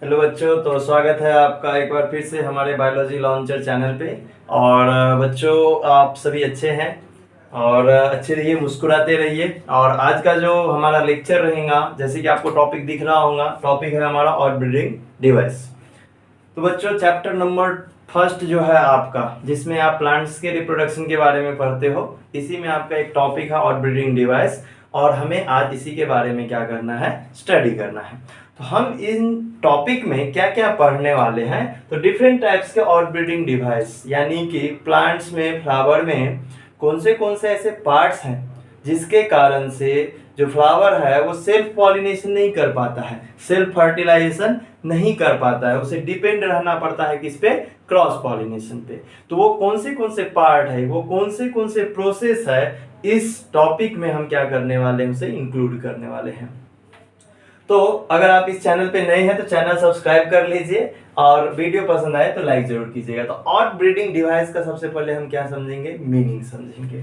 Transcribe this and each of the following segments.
Hello बच्चों, तो स्वागत है आपका एक बार फिर से हमारे बायोलॉजी लॉन्चर चैनल पे। और बच्चों, आप सभी अच्छे हैं और अच्छे रहिए, मुस्कुराते रहिए। और आज का जो हमारा लेक्चर रहेगा, जैसे कि आपको टॉपिक दिख रहा होगा, टॉपिक है हमारा और ब्रीडिंग डिवाइस। तो बच्चों, चैप्टर नंबर फर्स्ट जो है आपका, जिसमें आप प्लांट्स के रिप्रोडक्शन के बारे में पढ़ते हो, इसी में आपका एक टॉपिक है और ब्रीडिंग डिवाइस। और हमें आज इसी के बारे में क्या करना है, स्टडी करना है। तो हम इन टॉपिक में क्या क्या पढ़ने वाले हैं, तो डिफरेंट टाइप्स के और ब्रीडिंग डिवाइस, यानी कि प्लांट्स में, फ्लावर में कौन से ऐसे पार्ट्स हैं जिसके कारण से जो फ्लावर है वो सेल्फ पॉलिनेशन नहीं कर पाता है, सेल्फ फर्टिलाइजेशन नहीं कर पाता है, उसे डिपेंड रहना पड़ता है किस पे, क्रॉस पॉलिनेशन पे। तो वो कौन से पार्ट है, वो कौन से प्रोसेस है, इस टॉपिक में हम क्या करने वाले हैं, उसे इंक्लूड करने वाले हैं। तो अगर आप इस चैनल पे नए हैं तो चैनल सब्सक्राइब कर लीजिए और वीडियो पसंद आए तो लाइक जरूर कीजिएगा। तो ऑट ब्रीडिंग डिवाइस का सबसे पहले हम क्या समझेंगे, मीनिंग समझेंगे।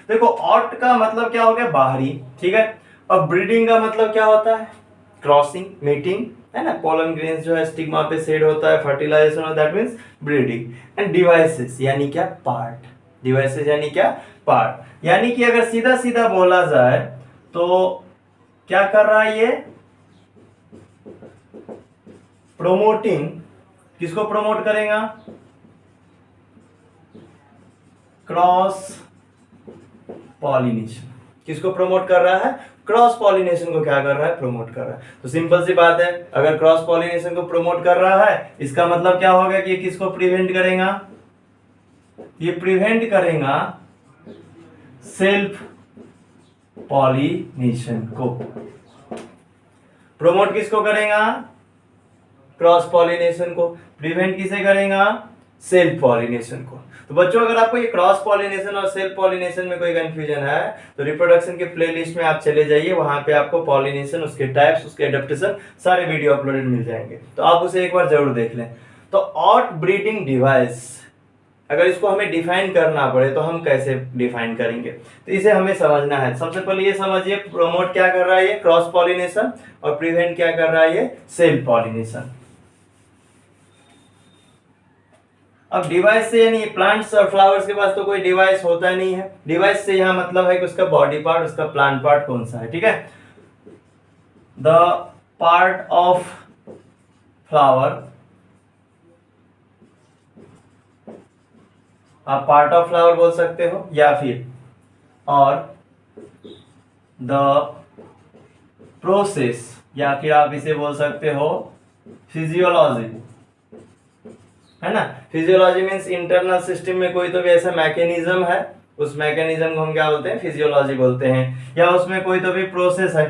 देखो, ऑट का मतलब क्या हो गया, बाहरी, ठीक है। और ब्रीडिंग का मतलब क्या होता है, क्रॉसिंग, मीटिंग, है ना। पोलन ग्रेन्स जो है स्टिग्मा पे सेड होता है, फर्टिलाइजेशन और that means breeding. End devices यानी क्या, पार्ट। डिवाइसेस यानी क्या, पार्ट। यानी कि अगर सीधा सीधा बोला जाए तो क्या कर रहा है ये, प्रोमोटिंग। किसको प्रमोट करेगा, क्रॉस पॉलिनेशन। किसको प्रमोट कर रहा है, क्रॉस पॉलिनेशन को क्या कर रहा है, प्रमोट कर रहा है। तो सिंपल सी बात है, अगर क्रॉस पॉलिनेशन को प्रमोट कर रहा है, इसका मतलब क्या होगा कि ये किसको प्रिवेंट करेगा, ये प्रिवेंट करेगा सेल्फ पॉलिनेशन को। प्रमोट किसको करेगा, क्रॉस पॉलिनेशन को। प्रिवेंट किसे करेगा, सेल्फ पॉलिनेशन को। तो बच्चों, अगर आपको ये क्रॉस पॉलिनेशन और सेल्फ पॉलिनेशन में कोई कंफ्यूजन है तो रिप्रोडक्शन के प्लेलिस्ट में आप चले जाइए, वहां पे आपको पॉलिनेशन, उसके टाइप्स, उसके एडेप्टेशन सारे वीडियो अपलोडेड मिल जाएंगे, तो आप उसे एक बार जरूर देख लें। तो ऑट ब्रीडिंग डिवाइस, अगर इसको हमें डिफाइन करना पड़े तो हम कैसे डिफाइन करेंगे, तो इसे हमें समझना है। सबसे पहले ये समझिए, प्रोमोट क्या कर रहा है ये, क्रॉस पॉलिनेशन, और प्रिवेंट क्या कर रहा है ये, सेल्फ पॉलिनेशन। अब डिवाइस से, यानी प्लांट्स और फ्लावर्स के पास तो कोई डिवाइस होता नहीं है। डिवाइस से यहां मतलब है कि उसका बॉडी पार्ट, उसका प्लांट पार्ट कौन सा है, ठीक है। द पार्ट ऑफ फ्लावर, आप पार्ट ऑफ फ्लावर बोल सकते हो, या फिर और द प्रोसेस, या फिर आप इसे बोल सकते हो फिजियोलॉजी, है ना। फिजियोलॉजी मींस इंटरनल सिस्टम में कोई तो भी ऐसा मैकेनिज्म है, उस मैकेनिज्म को हम क्या बोलते हैं, फिजियोलॉजी बोलते हैं। या उसमें कोई तो भी प्रोसेस है,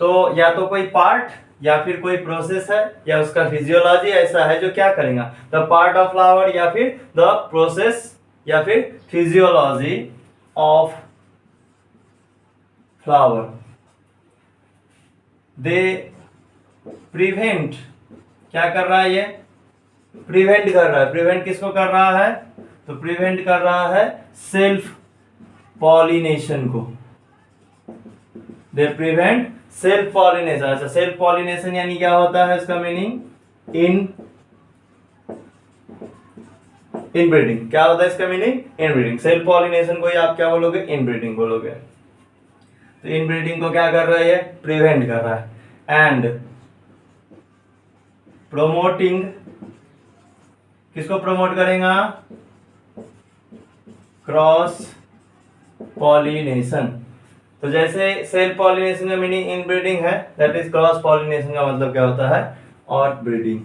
तो या तो कोई पार्ट या फिर कोई प्रोसेस है, या उसका फिजियोलॉजी ऐसा है जो क्या करेगा, द पार्ट ऑफ फ्लावर, या फिर द प्रोसेस, या फिर physiology of flower. They prevent, क्या कर रहा है ये, प्रिवेंट कर रहा है। प्रिवेंट किसको कर रहा है, तो प्रिवेंट कर रहा है सेल्फ पॉलिनेशन को। They prevent self pollination. अच्छा, सेल्फ पॉलिनेशन यानी क्या होता है, इसका मीनिंग इन ब्रीडिंग। क्या होता है इसका मीनिंग, इन ब्रीडिंग। सेल्फ पॉलिनेशन को ही आप क्या बोलोगे, इन ब्रीडिंग बोलोगे। तो इन ब्रीडिंग को क्या कर रहा है ये, प्रिवेंट कर रहा है। एंड प्रोमोटिंग, किसको प्रमोट करेगा, क्रॉस पॉलिनेशन। तो जैसे सेल्फ पॉलिनेशन का मीनिंग इन ब्रीडिंग है, दैट इज क्रॉस पॉलिनेशन का मतलब क्या होता है, और ब्रीडिंग।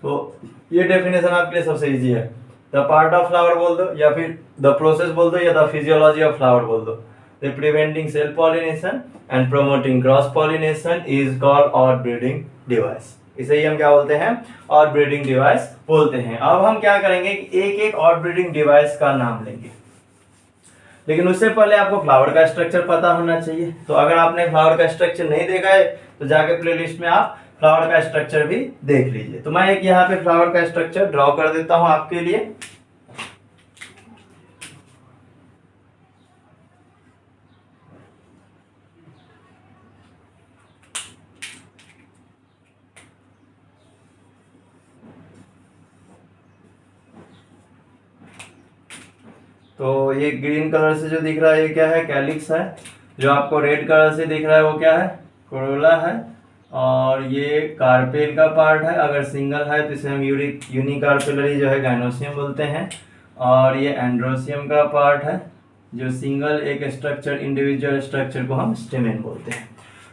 तो ये डेफिनेशन आपके लिए सबसे इजी है। द पार्ट ऑफ फ्लावर बोल दो, या फिर द प्रोसेस बोल दो, या द फिजियोलॉजी ऑफ फ्लावर बोल दो। The preventing cell pollination and promoting cross pollination is called और ब्रीडिंग डिवाइस। इसे ही हम क्या बोलते हैं, और ब्रीडिंग डिवाइस बोलते हैं। अब हम क्या करेंगे कि एक एक और ब्रीडिंग डिवाइस का नाम लेंगे, लेकिन उससे पहले आपको फ्लावर का स्ट्रक्चर पता होना चाहिए। तो अगर आपने फ्लावर का स्ट्रक्चर नहीं देखा है तो जाके प्लेलिस्ट में आप फ्लावर का स्ट्रक्चर भी देख लीजिए। तो मैं एक यहाँ पे फ्लावर का स्ट्रक्चर ड्रॉ कर देता हूं आपके लिए। तो ये ग्रीन कलर से जो दिख रहा है ये क्या है, कैलिक्स है। जो आपको रेड कलर से दिख रहा है वो क्या है, कोरोला है। और ये कार्पेल का पार्ट है, अगर सिंगल है तो इसे हम यूनिकार्पेलरी जो है गाइनोसियम बोलते हैं। और ये एंड्रोसियम का पार्ट है, जो सिंगल एक स्ट्रक्चर इंडिविजुअल स्ट्रक्चर को हम स्टेमेन बोलते हैं।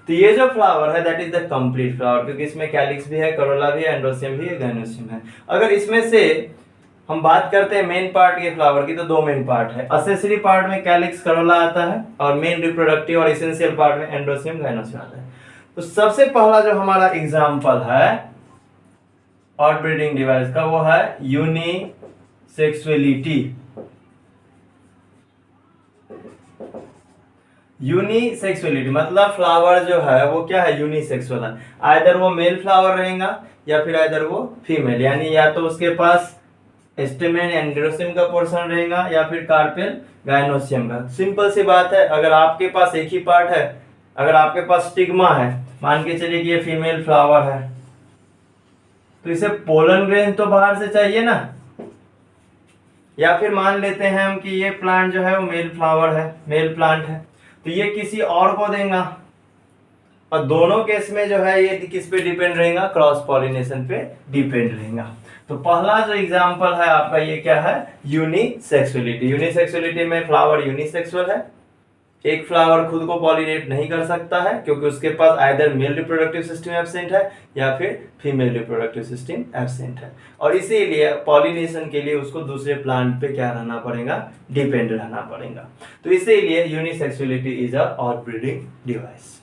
तो ये जो फ्लावर है that is the complete flower, क्योंकि इसमें कैलिक्स भी है, करोला भी है, एंड्रोसियम भी है, गाइनोसियम है। अगर इसमें से हम बात करते हैं मेन पार्ट के फ्लावर की, तो दो मेन पार्ट है। असेसरी पार्ट में कैलिक्स करोला आता है और मेन रिप्रोडक्टिव और एसेंशियल पार्ट में एंड्रोसियम गाइनोसियम आता है। तो सबसे पहला जो हमारा एग्जांपल है आउटब्रीडिंग डिवाइस का वो है यूनिसेक्सुअलिटी। यूनिसेक्सुअलिटी मतलब फ्लावर जो है वो क्या है, यूनिसेक्सुअल है। आइदर वो मेल फ्लावर रहेगा या फिर आइदर वो फीमेल, यानी या तो उसके पास स्टेमेन एंड्रोसियम का पोर्शन रहेगा या फिर कार्पेल गाइनोसियम का। सिंपल सी बात है, अगर आपके पास एक ही पार्ट है, अगर आपके पास स्टिग्मा है, मान के चलिए कि ये फीमेल फ्लावर है, तो इसे पोलन ग्रेन तो बाहर से चाहिए ना। या फिर मान लेते हैं हम कि ये प्लांट जो है वो मेल फ्लावर है, मेल प्लांट है, तो ये किसी और को देगा। और दोनों केस में जो है ये किस पे डिपेंड रहेगा, क्रॉस पॉलिनेशन पे डिपेंड रहेगा। तो पहला जो एग्जांपल है आपका ये क्या है, यूनिसेक्सुअलिटी। यूनिसेक्सुअलिटी में फ्लावर यूनिसेक्सुअल है, एक फ्लावर खुद को पॉलिनेट नहीं कर सकता है क्योंकि उसके पास either male reproductive system absent है या फिर फीमेल रिप्रोडक्टिव सिस्टम एब्सेंट है। और इसीलिए पॉलिनेशन के लिए उसको दूसरे प्लांट पे क्या रहना पड़ेगा, डिपेंड रहना पड़ेगा। तो इसीलिए unisexuality is a outbreeding device.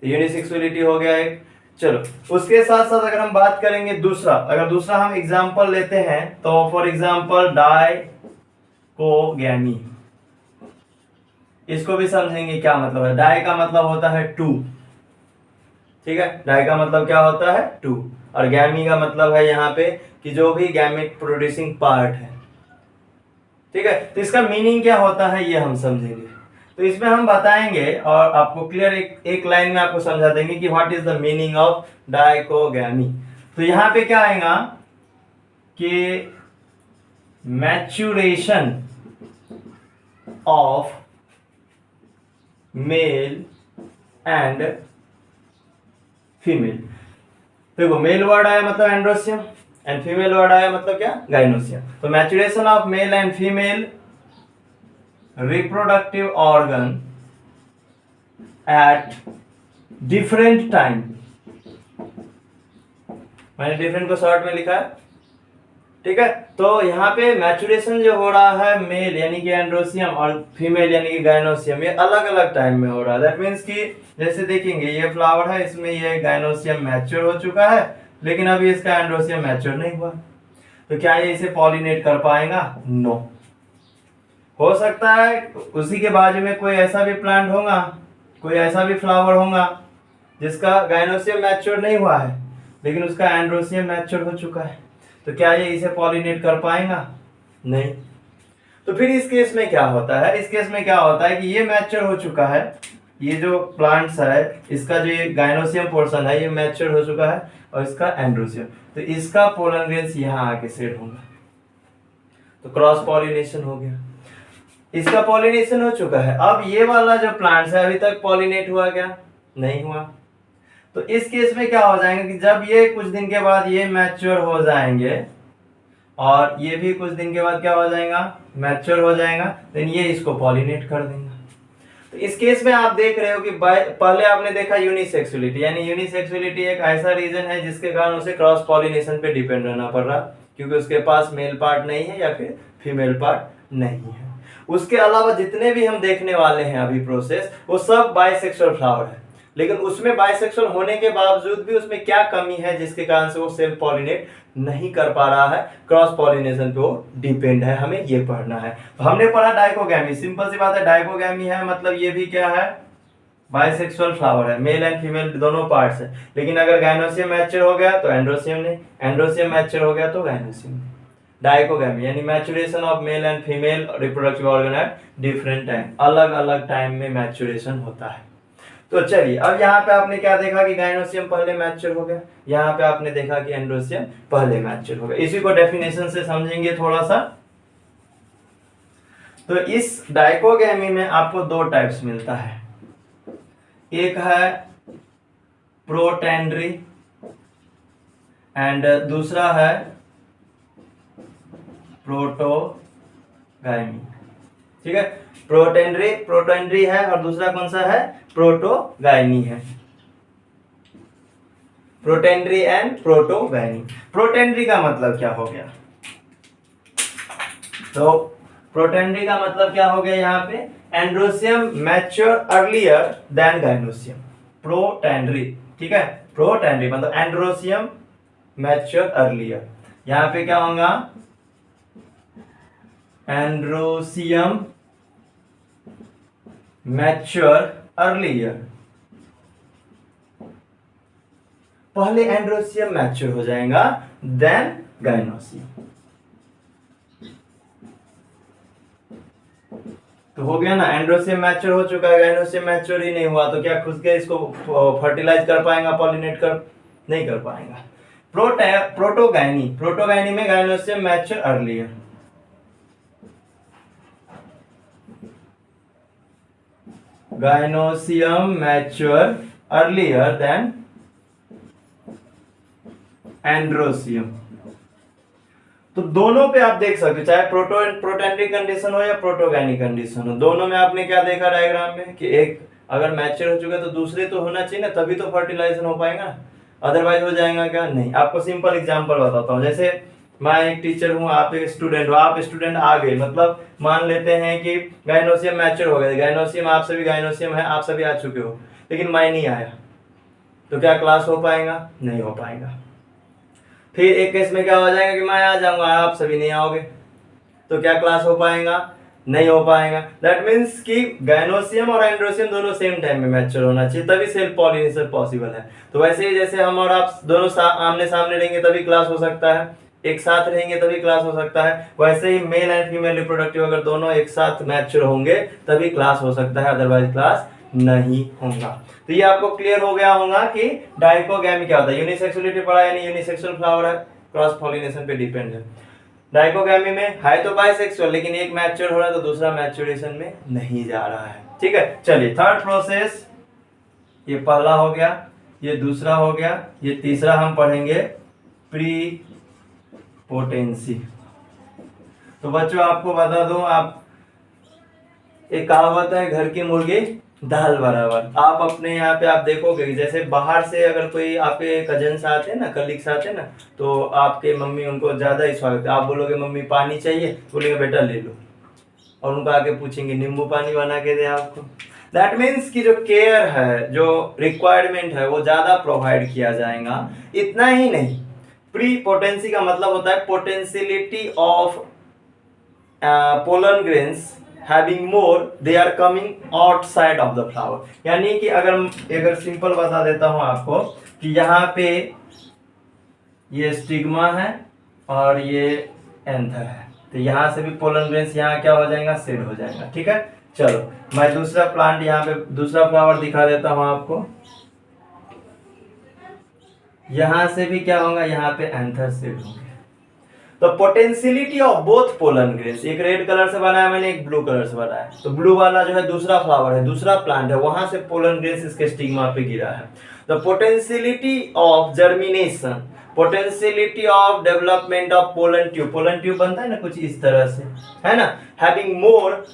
Unisexuality हो गया एक। चलो उसके साथ साथ अगर हम बात करेंगे दूसरा, अगर दूसरा हम एग्जांपल लेते हैं तो फॉर एग्जांपल डाइकोगैमी, इसको भी समझेंगे क्या मतलब है। डाई का मतलब होता है टू, ठीक है, डाई का मतलब क्या होता है, टू। और गैमी का मतलब है यहाँ पे कि जो भी गैमेट प्रोड्यूसिंग पार्ट है, ठीक है। तो इसका मीनिंग क्या होता है ये हम समझेंगे। तो इसमें हम बताएंगे और आपको क्लियर एक लाइन में आपको समझा देंगे कि what is the meaning of dichogamy. तो यहाँ पे क्या आएगा कि maturation of male and female. देखो मेल वर्ड आया मतलब एंड्रोसियम एंड फीमेल वर्ड आया मतलब क्या, गाइनोसियम। तो maturation of male and female reproductive organ at different time, मैंने डिफरेंट को शॉर्ट में लिखा है, ठीक है। तो यहाँ पे मैच्योरेशन जो हो रहा है मेल यानी कि एंड्रोसियम और फीमेल यानी कि गाइनोसियम, ये अलग अलग टाइम में हो रहा है। दैट मीन्स कि जैसे देखेंगे ये फ्लावर है, इसमें ये गाइनोसियम मैच्योर हो चुका है लेकिन अभी इसका एंड्रोसियम मैच्योर नहीं हुआ। तो क्या ये इसे पॉलिनेट कर पाएगा, नो। हो सकता है उसी के बाजू में कोई ऐसा भी प्लांट होगा, कोई ऐसा भी फ्लावर होगा जिसका गाइनोसियम मैच्योर नहीं हुआ है लेकिन उसका एंड्रोसियम मैच्योर हो चुका है। तो क्या ये इसे पॉलिनेट कर पाएगा, नहीं। तो फिर इस केस में क्या होता है, इस केस में क्या होता है कि ये मैच्योर हो चुका है, ये जो प्लांट्स है इसका जो ये गाइनोसियम पोर्शन है ये मैच्योर हो चुका है और इसका एंड्रोसियम, तो इसका पोलन ग्रेन्स यहाँ आके सेट होगा, तो क्रॉस पॉलिनेशन हो गया। इसका पॉलिनेशन हो चुका है। अब ये वाला जो प्लांट्स है अभी तक पॉलिनेट हुआ क्या, नहीं हुआ। तो इस केस में क्या हो जाएगा कि जब ये कुछ दिन के बाद ये मैच्योर हो जाएंगे और ये भी कुछ दिन के बाद क्या हो जाएगा, मैच्योर हो जाएगा, देन ये इसको पॉलिनेट कर देंगे। तो इस केस में आप देख रहे हो कि पहले आपने देखा यूनिसेक्सुअलिटी, यानी यूनिसेक्सुअलिटी एक ऐसा रीजन है जिसके कारण उसे क्रॉस पॉलिनेशन पे डिपेंड रहना पड़ रहा क्योंकि उसके पास मेल पार्ट नहीं है या फिर फीमेल पार्ट नहीं है। उसके अलावा जितने भी हम देखने वाले हैं अभी प्रोसेस वो सब बाइसेक्सुअल फ्लावर है, लेकिन उसमें बाइसेक्सुअल होने के बावजूद भी उसमें क्या कमी है जिसके कारण से वो सेल्फ पॉलिनेट नहीं कर पा रहा है, क्रॉस पॉलिनेशन पे वो डिपेंड है, हमें ये पढ़ना है। तो हमने पढ़ा डाइकोगैमी, सिंपल सी बात है, डाइकोगैमी है मतलब ये भी क्या है, बाइसेक्सुअल फ्लावर है, मेल एंड फीमेल दोनों पार्ट्स है। लेकिन अगर गाइनोसियम मैच्योर हो गया तो एंड्रोसियम नहीं, एंड्रोसियम मैच्योर हो गया तो गाइनोसियम नहीं। डाइकोगैमी यानी maturation of male and female reproductive organ at different time, अलग अलग टाइम में मैच्योरेशन होता है। तो चलिए अब यहाँ पे आपने क्या देखा कि गाइनोसियम पहले मैच्योर हो गया, यहाँ पे आपने देखा कि एंड्रोसियम पहले मैच्योर हो गया। इसी को डेफिनेशन से समझेंगे थोड़ा सा। तो इस डाइकोगैमी में आपको दो टाइप्स मिलता है, एक है प्रोटेंड्री एंड दूसरा है प्रोटोगाइमी। ठीक है, प्रोटेंड्री है और दूसरा कौन सा है, प्रोटोगाइमी है। Protandry and प्रोटोगाइमी। प्रोटेंड्री का मतलब क्या हो गया, तो प्रोटेंड्री का मतलब क्या हो गया, यहाँ पे androecium mature earlier than gynoecium. Protandry, ठीक है, प्रोटेंड्री मतलब एंड्रोसियम मैच्योर अर्लियर। यहाँ पे क्या होगा, एंड्रोसियम मैच्योर अर्लियर, पहले एंड्रोसियम मैच्योर हो जाएगा देन गाइनोसियम। तो हो गया ना, एंड्रोसियम मैच्योर हो चुका है, गाइनोसियम मैच्योर ही नहीं हुआ, तो क्या खुद के इसको फर्टिलाइज कर पाएगा, पॉलिनेट कर नहीं कर पाएगा। प्रोटोगाइनी में gynoecium mature earlier, gynoecium mature earlier than androecium. तो दोनों पे आप देख सकते हो, चाहे प्रोटेंड्री कंडीशन हो या प्रोटोगाइनी कंडीशन हो, दोनों में आपने क्या देखा डायग्राम में कि एक अगर मैच्योर हो चुका है तो दूसरे तो होना चाहिए ना, तभी तो फर्टिलाइजेशन हो पाएगा, अदरवाइज हो जाएगा क्या, नहीं। आपको सिंपल एग्जांपल बताता हूँ, जैसे मैं एक टीचर हूँ, आप एक स्टूडेंट हो, आप स्टूडेंट आ गए, मतलब मान लेते हैं कि गाइनोसियम मैच्योर हो गया, गाइनोसियम आप सभी गाइनोसियम है, आप सभी आ चुके हो, लेकिन मैं नहीं आया, तो क्या क्लास हो पाएगा, नहीं हो पाएगा। फिर एक केस में क्या हो जाएगा कि मैं आ जाऊंगा, आप सभी नहीं आओगे, तो क्या क्लास हो पाएगा, नहीं हो पाएगा। दैट मीन्स कि गाइनोसियम और एंड्रोसियम दोनों सेम टाइम में मैच्योर होना चाहिए, तभी सेल्फ पॉलिनेशन पॉसिबल है। तो वैसे ही जैसे हम और आप दोनों आमने सामने रहेंगे तभी क्लास हो सकता है, एक साथ रहेंगे तभी क्लास हो सकता है, वैसे ही मेल एंड फीमेल रिप्रोडक्टिव अगर दोनों एक साथ मैच्योर होंगे तभी क्लास हो सकता है, अदरवाइज क्लास नहीं होगा। तो ये आपको क्लियर हो गया होगा कि डाइकोगैमी क्या होता है। यूनिसेक्सुअलिटी पढ़ा यानी यूनिसेक्सुअल फ्लावर है, क्रॉस पॉलिनेशन पे डिपेंड है। डाइकोगैमी में है तो बाइसेक्सुअल, लेकिन एक मैच्योर हो रहा है तो दूसरा मैच्योरेशन में नहीं जा रहा है। ठीक है, चलिए थर्ड प्रोसेस, ये पहला हो गया, ये दूसरा हो गया, ये तीसरा हम पढ़ेंगे प्री पोटेंसी। तो बच्चों आपको बता दूं, आप एक कहावत है, घर की मुर्गी दाल बराबर। आप अपने यहाँ पे आप देखोगे जैसे बाहर से अगर कोई आपके कजन्स आते हैं ना, कलीग्स आते हैं ना, तो आपके मम्मी उनको ज्यादा ही स्वागत है। आप बोलोगे मम्मी पानी चाहिए, बोलेंगे बेटा ले लो, और उनको आके पूछेंगे नींबू पानी बना के दे आपको। दैट मीन्स कि जो केयर है, जो रिक्वायरमेंट है, वो ज्यादा प्रोवाइड किया जाएगा। इतना ही नहीं, प्री पोटेंसी का मतलब होता है potentiality of pollen grains having more, they are coming outside of the flower। यानी कि अगर सिंपल बता देता हूं आपको कि यहाँ पे ये स्टिग्मा है और ये एंथर है, तो यहाँ से भी पोलन ग्रेन्स यहाँ क्या हो जाएगा, सेड हो जाएगा। ठीक है, चलो मैं दूसरा प्लांट यहाँ पे दूसरा फ्लावर दिखा देता हूँ आपको। यहाँ से भी क्या होगा, यहाँ पे एंथर सेड होंगे। तो potentiality of both pollen grains, एक रेड कलर से बनाया मैंने, एक ब्लू कलर से बनाया, तो ब्लू वाला जो है दूसरा फ्लावर है, दूसरा प्लांट है, वहां से पोलन ग्रेन्स इसके स्टिग्मा पे गिरा है। The potentiality of germination, potentiality of development of pollen tube, pollen tube बनता है ना कुछ इस तरह से, है ना, हैविंग मोर,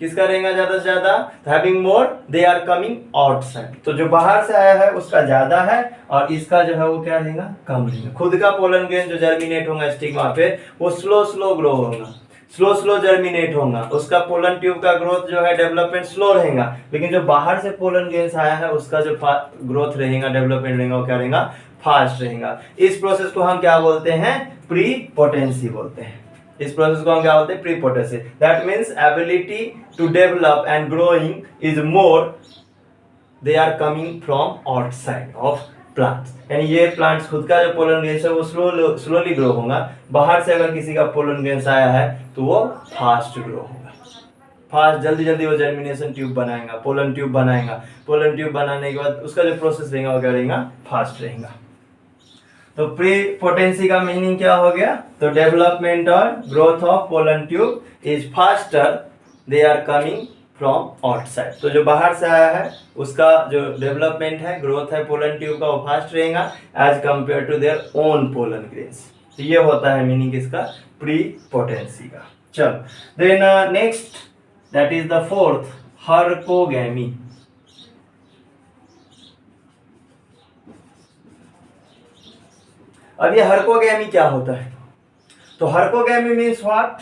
किसका रहेगा ज्यादा से ज्यादा, having more, they are coming outside, तो जो बाहर से आया है उसका ज्यादा है और इसका जो है वो क्या रहेगा, कम रहेगा। खुद का पोलन ग्रेन जो जर्मिनेट होगा स्टिग्मा पे, वो स्लो ग्रो होगा, स्लो जर्मिनेट होगा, उसका पोलन ट्यूब का ग्रोथ जो है डेवलपमेंट स्लो रहेगा। लेकिन जो बाहर से पोलन ग्रेन्स आया है उसका जो ग्रोथ रहेगा, डेवलपमेंट रहेगा, वो क्या रहेगा, फास्ट रहेगा। इस प्रोसेस को हम क्या बोलते हैं, प्री पोटेंसी बोलते हैं। इस प्रोसेस को हम क्या बोलते हैं, prepotency. That means ability to develop and growing is more, they are coming from outside of plants. यानी ये प्लांट्स खुद का जो पोलन ग्रेन्स है वो स्लोली ग्रो होगा, बाहर से अगर किसी का पोलन ग्रेन्स आया है तो वो फास्ट ग्रो होगा, फास्ट जल्दी वो जर्मिनेशन ट्यूब बनाएगा, पोलन ट्यूब बनाएगा। पोलन ट्यूब बनाने के बाद उसका जो प्रोसेस रहेगा वो क्या रहेगा, फास्ट रहेगा। तो प्री पोटेंसी का मीनिंग क्या हो गया? तो डेवलपमेंट और growth of pollen tube is faster, they are coming from outside. तो जो बाहर से आया है उसका जो डेवलपमेंट है, ग्रोथ है पोलन ट्यूब का, वो फास्ट रहेगा as compare to their own pollen grains. तो ये होता है मीनिंग इसका प्री पोटेंसी का। चल then next that is the fourth, herkogamy. अब ये हर्कोगैमी क्या होता है? तो हर्कोगैमी मीन्स व्हाट?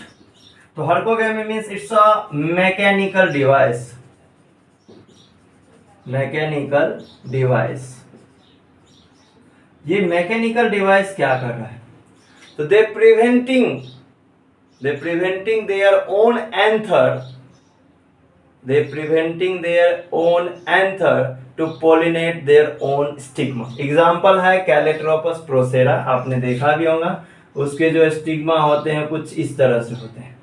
तो herkogamy means it's a mechanical device, mechanical device. ये मैकेनिकल डिवाइस क्या कर रहा है? तो they preventing their own anther, they preventing their own anther to pollinate their own stigma। Example है कैलेट्रोपस प्रोसेरा, आपने देखा भी होगा, उसके जो स्टिग्मा होते हैं कुछ इस तरह से होते हैं,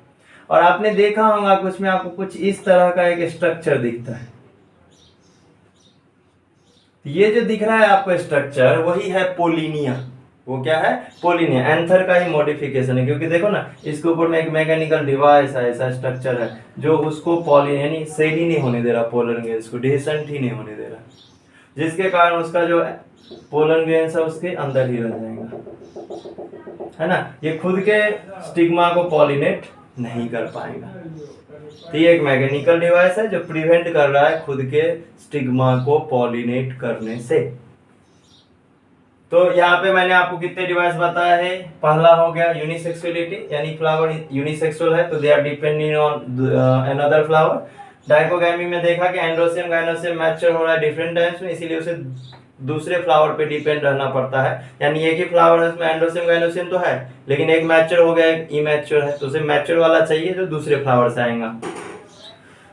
और आपने देखा होगा कुछ में आपको कुछ इस तरह का एक स्ट्रक्चर दिखता है। ये जो दिख रहा है आपको स्ट्रक्चर, वही है पोलिनिया। वो क्या है? पोलिनिया। एंथर का ही मॉडिफिकेशन है, क्योंकि देखो ना इसके ऊपर में एक मैकेनिकल डिवाइस है, ऐसा स्ट्रक्चर है जो उसको पॉलिन यानी सेल ही नहीं होने दे रहा, पोलन ग्रेन्स को डिसेंट ही नहीं होने दे रहा, जिसके कारण उसका जो पोलन ग्रेन्स है उसके अंदर ही रह जाएगा, है ना। ये खुद के स्टिग्मा को पॉलिनेट नहीं कर पाएगा। तो ये एक मैकेनिकल डिवाइस है जो प्रिवेंट कर रहा है खुद के स्टिग्मा को पॉलिनेट करने से। तो यहाँ पे मैंने आपको कितने डिवाइस बताया है? पहला हो गया यूनिसेक्सुअलिटी, यानी फ्लावर यूनिसेक्सुअल है तो they are depending on another flower. Dichogamy में देखा कि एंड्रोसियम गाइनोसियम मैच्योर हो रहा है डिफरेंट टाइम्स में, इसीलिए उसे दूसरे फ्लावर पे डिपेंड रहना पड़ता है। यानी एक ही फ्लावर है उसमें एंड्रोसियम गाइनोसियम तो है, लेकिन एक मैच्योर हो गया एक इमैच्योर है, तो उसे मैच्योर वाला चाहिए जो दूसरे फ्लावर से आएगा।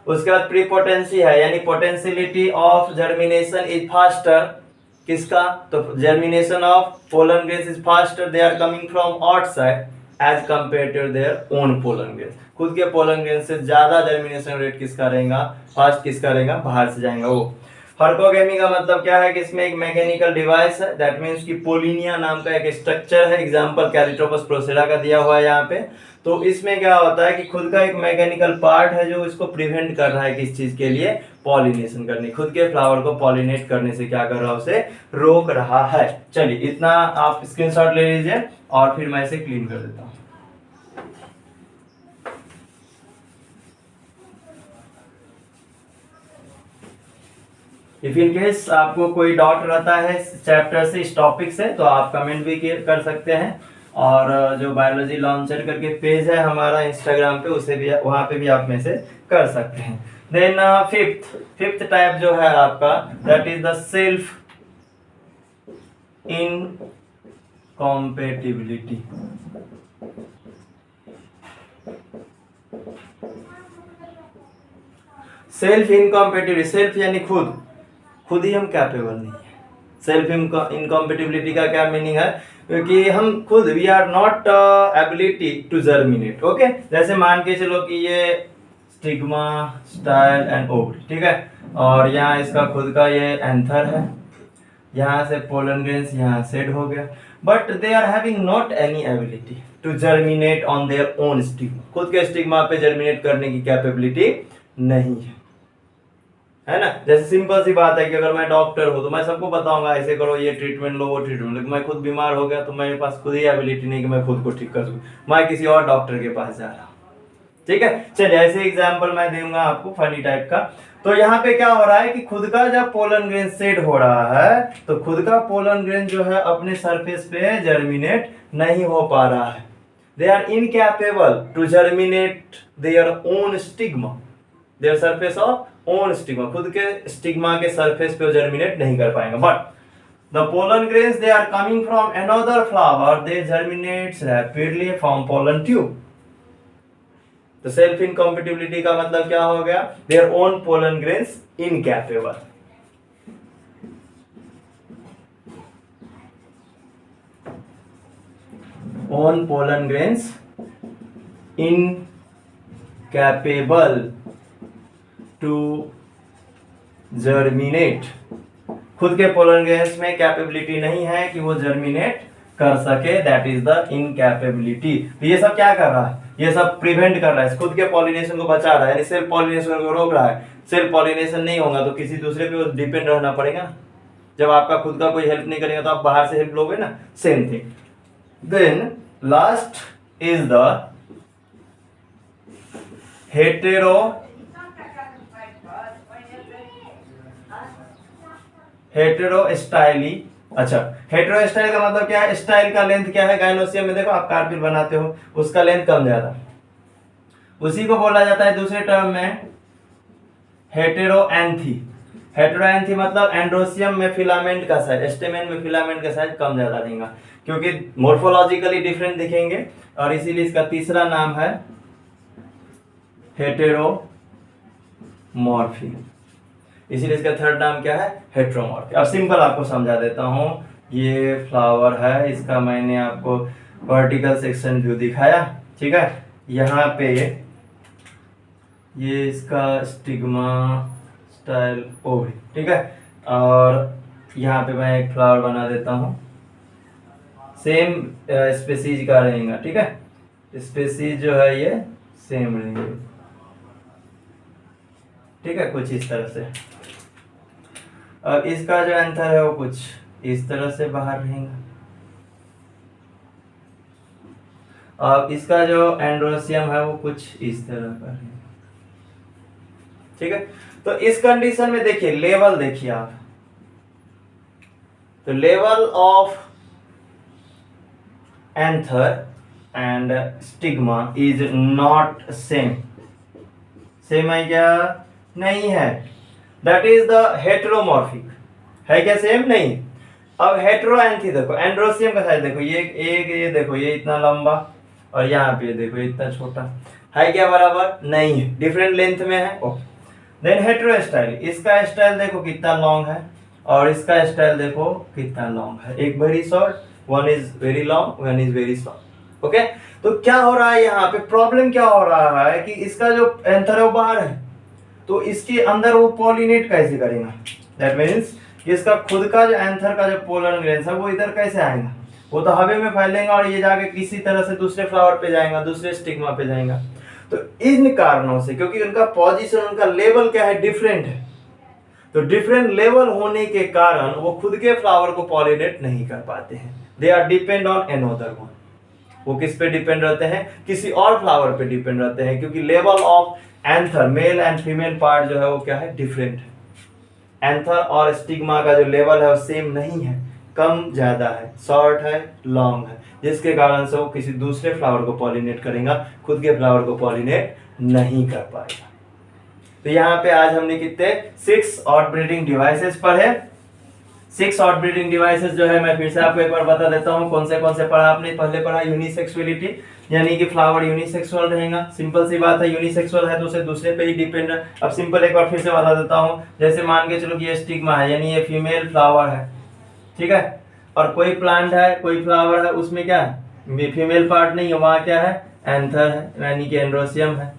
उसके बाद प्री पोटेंसी है, यानी potentiality of germination is faster. किसका? तो germination of pollen grains is faster, they are coming from outside as compare to their own pollen grains. खुद के पोलन ग्रेन्स से ज्यादा जर्मिनेशन रेट किसका रहेगा? फास्ट किसका रहेगा? बाहर से जाएगा वो। हर्कोगैमी का मतलब क्या है कि इसमें एक मैकेनिकल डिवाइस है, दैट मीन्स कि पोलिनिया नाम का एक स्ट्रक्चर है। एग्जांपल कैलिट्रोपस प्रोसेरा का दिया हुआ है यहाँ पे। तो इसमें क्या होता है कि खुद का एक मैकेनिकल पार्ट है जो इसको प्रिवेंट कर रहा है किस चीज के लिए? पॉलिनेशन करने, खुद के फ्लावर को पॉलिनेट करने से क्या कर रहा है? उसे रोक रहा है। चलिए इतना आप स्क्रीनशॉट ले लीजिए और फिर मैं इसे क्लीन कर देता हूँ। इफ इन केस आपको कोई डाउट रहता है इस चैप्टर से, इस टॉपिक से, तो आप कमेंट भी कर सकते हैं। और जो बायोलॉजी लॉन्चर करके पेज है हमारा इंस्टाग्राम पे, उसे भी वहां पे भी आप मैसेज कर सकते हैं। देन फिफ्थ टाइप जो है आपका, that is the self incompatibility. Self incompatibility, self यानी खुद ही हम कैपेबल नहीं है। सेल्फ इनकॉम्पेटिबिलिटी का क्या मीनिंग है? क्योंकि हम खुद we are not ability to germinate. Okay, जैसे मान के चलो कि ये स्टिग्मा, स्टाइल एंड ओवरी, ठीक है, और यहाँ इसका खुद का ये एंथर है, यहाँ से पोलन ग्रेन्स यहाँ सेड हो गया, but they are having not any ability to germinate on their own stigma. खुद के स्टिग्मा पे जर्मिनेट करने की कैपेबिलिटी नहीं है ना। जैसे सिंपल सी बात है कि अगर मैं डॉक्टर हूं तो मैं सबको बताऊंगा ऐसे करो, ये ट्रीटमेंट लो, वो ट्रीटमेंट, लेकिन मैं खुद बीमार हो गया तो मेरे पास खुद ही एबिलिटी नहीं कि मैं खुद को ठीक कर सकूं, मैं किसी और डॉक्टर के पास जा रहा हूं। ठीक है, चलिए ऐसे एग्जांपल मैं दूंगा आपको फनी टाइप का। तो यहाँ पे क्या हो रहा है कि खुद का जब पोलन ग्रेन सेट हो रहा है तो खुद का पोलन ग्रेन जो है अपने सरफेस पे जर्मिनेट नहीं हो पा रहा है। They are incapable to germinate their own stigma, their surface of own stigma, खुद के स्टिग्मा के सरफेस पे जर्मिनेट नहीं कर पाएंगे। But the pollen grains they are coming from another flower, they germinates rapidly from pollen tube. तो self incompatibility का मतलब क्या हो गया? Their own pollen grains incapable. Own pollen grains incapable to germinate, खुद के पोलन ग्रेन्स में capability नहीं है कि वो जर्मिनेट कर सके, दैट इज द इनकैपेबिलिटी। तो ये सब क्या कर रहा है, ये सब प्रिवेंट कर रहा है, खुद के पॉलिनेशन को बचा रहा है, यानी सेल्फ पॉलिनेशन को रोक रहा है। सेल्फ पॉलिनेशन नहीं होगा तो किसी दूसरे पे डिपेंड रहना पड़ेगा ना। जब आपका खुद का कोई हेल्प नहीं करेगा तो आप बाहर से हेल्प लोगे ना, same thing. Then last is the heterostyly. अच्छा, हेटेरोस्टाइल का मतलब क्या है, स्टाइल का लेंथ क्या है, गायनोसियम में देखो आप कार्पिल बनाते हो, उसका लेंथ कम ज्यादा, उसी को बोला जाता है दूसरे टर्म में हेटेरोएंथी। हेटेरोएंथी मतलब एंड्रोसियम में फिलामेंट का साइज, स्टेमेन में फिलामेंट का साइज कम ज्यादा देगा, क्योंकि मोर्फोलॉजिकली डिफरेंट दिखेंगे, और इसीलिए इसका तीसरा नाम है हेटेरोमॉर्फी। इसीलिए इसका थर्ड नाम क्या है, हेटेरोमॉर्फी। अब सिंपल आपको समझा देता हूँ, ये फ्लावर है, इसका मैंने आपको वर्टिकल सेक्शन व्यू दिखाया, ठीक है। यहाँ पे ये इसका स्टिग्मा स्टाइल ओवरी, ठीक है, और यहाँ पे मैं एक फ्लावर बना देता हूँ, सेम स्पेसीज का रहेगा, ठीक है। स्पेसीज जो है ये सेम रहेंगे, ठीक है, कुछ इस तरह से। अब इसका जो एंथर है वो कुछ इस तरह से बाहर रहेगा। अब इसका जो एंड्रोसियम है वो कुछ इस तरह का रहेगा, ठीक है। तो इस कंडीशन में देखिए, लेवल देखिए आप, तो level of anther and stigma is not same. Same है क्या, नहीं है, दैट इज द हेटेरोमॉर्फिक, है क्या सेम, नहीं। अब हेटेरोएंथी देखो, एंड्रोसियम का साइज देखो, ये देखो ये इतना लंबा, और यहाँ पे देखो इतना छोटा, है क्या बराबर, नहीं है, डिफरेंट लेंथ में है, ओके। देन हेटेरोस्टाइल, इसका स्टाइल देखो कितना लॉन्ग है, और इसका स्टाइल देखो कितना लॉन्ग है, एक very short, one is very long, one is very short, okay. तो क्या हो रहा है यहाँ पे, प्रॉब्लम क्या हो रहा है कि इसका जो एंथर है वो बाहर है, तो इसके अंदर वो पॉलिनेट कैसे करेगा, दैट मीन्स इसका खुद का जो एंथर का जो पोलन ग्रेन्स है वो इधर कैसे आएगा, वो तो हवा में फैलेगा और ये जाके किसी तरह से दूसरे फ्लावर पे जाएगा, दूसरे स्टिग्मा पे जाएगा। तो इन कारणों से, क्योंकि उनका पोजीशन, उनका लेवल क्या है, डिफरेंट है, तो डिफरेंट लेवल होने के कारण वो खुद के फ्लावर को पॉलिनेट नहीं कर पाते हैं, they are depend on another one. वो किस पे डिपेंड रहते हैं, किसी और फ्लावर पे डिपेंड रहते हैं, क्योंकि level of anther, male and female part जो है वो क्या है, डिफरेंट है। एंथर और स्टिग्मा का जो लेवल है वो सेम नहीं है, कम ज्यादा है, शॉर्ट है, लॉन्ग है, जिसके कारण से वो किसी दूसरे फ्लावर को पॉलिनेट करेगा, खुद के फ्लावर को पॉलिनेट नहीं कर पाएगा। तो यहाँ पे आज हमने कितने 6 आउटब्रीडिंग डिवाइसेस पढ़े। 6 आउटब्रीडिंग डिवाइसेस जो है मैं फिर से आपको एक बार बता देता हूँ कौन से पढ़ा आपने। पहले पढ़ा यूनिसेक्सुअलिटी, यानी कि फ्लावर यूनिसेक्सुअल रहेगा, सिंपल सी बात है, यूनिसेक्सुअल है तो उसे दूसरे पे ही डिपेंड है। अब सिंपल एक बार फिर से बता देता हूँ, जैसे मान के चलो कि ये स्टिग्मा है, यानी ये फीमेल फ्लावर है, ठीक है, और कोई प्लांट है, कोई फ्लावर है, उसमें क्या है, फीमेल पार्ट नहीं है, वहाँ क्या है, एंथर है, यानी कि एंड्रोसियम है।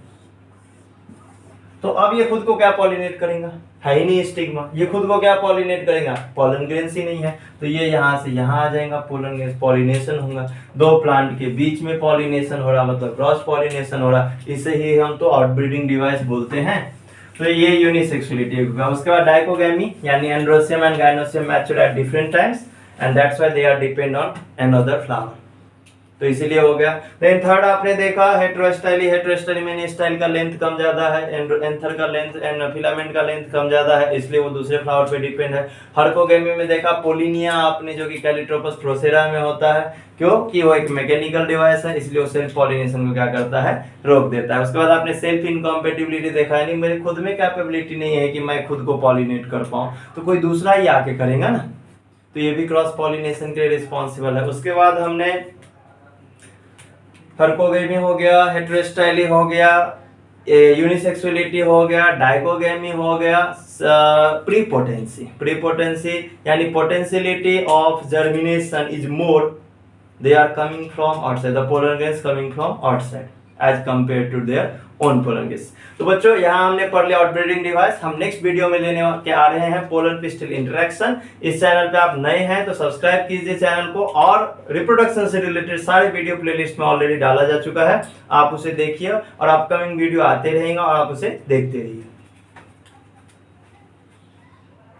तो अब ये खुद को क्या पॉलिनेट करेगा, है ही नहीं स्टिग्मा, ये खुद को क्या पॉलिनेट करेगा, पोलन ग्रेन्स ही नहीं है, तो ये यहाँ से यहाँ आ जाएगा, पोलन ग्रेन्स, पॉलिनेशन होगा, दो प्लांट के बीच में पॉलिनेशन हो रहा, मतलब क्रॉस पॉलिनेशन हो रहा, इसे ही हम तो आउटब्रीडिंग डिवाइस बोलते हैं। तो ये यूनिसेक्सुअलिटी होगा। उसके बाद डाइकोगैमी, यानी androecium and gynoecium mature at different times and that's why they are depend on another flower, तो इसीलिए हो गया। देन थर्ड आपने देखा हेटेरोस्टाइली, हेटेरोस्टाइली में स्टाइल का लेंथ कम ज्यादा है, एंथर का लेंथ एंड फिलामेंट का लेंथ कम ज्यादा है, इसलिए वो दूसरे फ्लावर पे डिपेंड है। हर्कोगेमी में देखा पोलिनिया आपने, जो कि कैलिट्रोपस प्रोसेरा में होता है, क्योंकि वो एक मैकेनिकल डिवाइस है, इसलिए वो सेल्फ पॉलिनेशन को क्या करता है, रोक देता है। उसके बाद आपने सेल्फ इनकॉम्पेटिबिलिटी देखा, यानी मेरे खुद में कैपेबिलिटी नहीं है कि मैं खुद को पॉलिनेट कर पाऊँ, तो कोई दूसरा ही आके करेगा ना, तो ये भी क्रॉस पॉलिनेशन के लिए रिस्पॉन्सिबल है। उसके बाद हमने हर्कोगेमी हो गया, हेटेरोस्टाइली हो गया, यूनिसेक्सुअलिटी हो गया, डाइकोगेमी हो गया, प्रीपोटेंसी, प्रीपोटेंसी यानी potentiality of germination is more, they are coming from outside, the pollen grains coming from outside, as compare to their own pollen. तो बच्चों यहाँ हमने पढ़ लिया आउटब्रीडिंग डिवाइस। हम नेक्स्ट वीडियो में लेने के आ रहे हैं पोलर पिस्टल इंटरेक्शन। इस चैनल पे आप नए हैं तो सब्सक्राइब कीजिए चैनल को, और रिप्रोडक्शन से रिलेटेड सारे वीडियो प्लेलिस्ट में ऑलरेडी डाला जा चुका है, आप उसे देखिए और अपकमिंग वीडियो आते रहेंगे और आप उसे देखते रहिए।